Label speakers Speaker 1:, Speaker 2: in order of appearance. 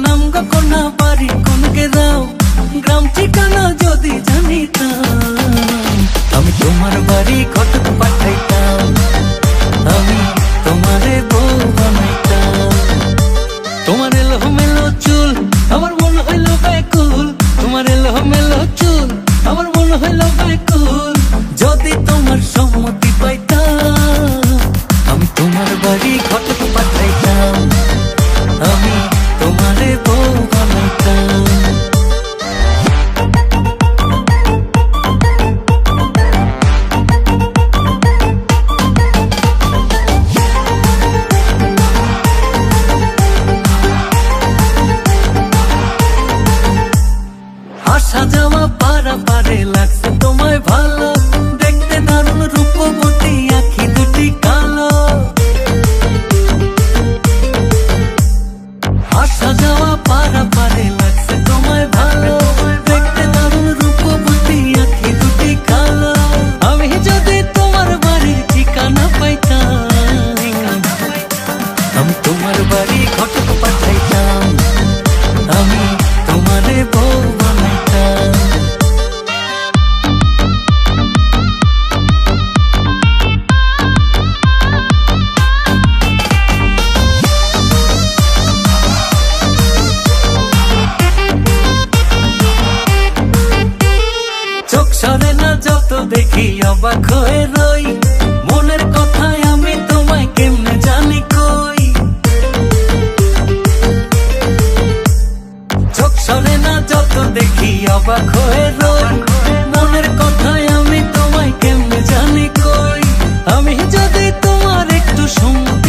Speaker 1: নাম গো কন্যা বাড়ি কোন গেরাও, গ্রাম ঠিকানা যদি জানিতাম, আমি তোমার বাড়ি ঘটক পাঠাইতাম, আমি তোমারে বউ বানাইতাম। তোমার এলোমেলো চুল আমার মন হইল ব্যাকুল, তোমার এলোমেলো চুল আমার মন হইল ব্যাকুল, যদি তোমার সম্মতি পাইতাম, আমি তোমার বাড়ি ঘটক পাঠাইতাম, আমি তোমারে বউ বানাইতাম। আসা যাওয়া পারাপারে লাগছে তোমায় ভালো, দেখতে দারুণ রূপবতী আঁখি দুটি কালো। আসা যাওয়া পারাপারে লাগছে তোমায় ভালো, দেখতে দারুণ রূপবতী আঁখি দুটি কালো। আমি যদি তোমার বাড়ির ঠিকানা পাইতাম, আমি তোমার বাড়ি ঘটক পাঠাইতাম, আমি তোমারে বউ বানাইতাম। চোখ সরে না যত দেখি অবাক হয়ে রই, মনের কথায় আমি তোমায় কেমনে জানি কই। চোখ সরে না যত দেখি অবাক হয়ে রই, মনের কথায় আমি তোমায় কেমনে জানি কই। আমি যদি তোমার একটু সম্মতি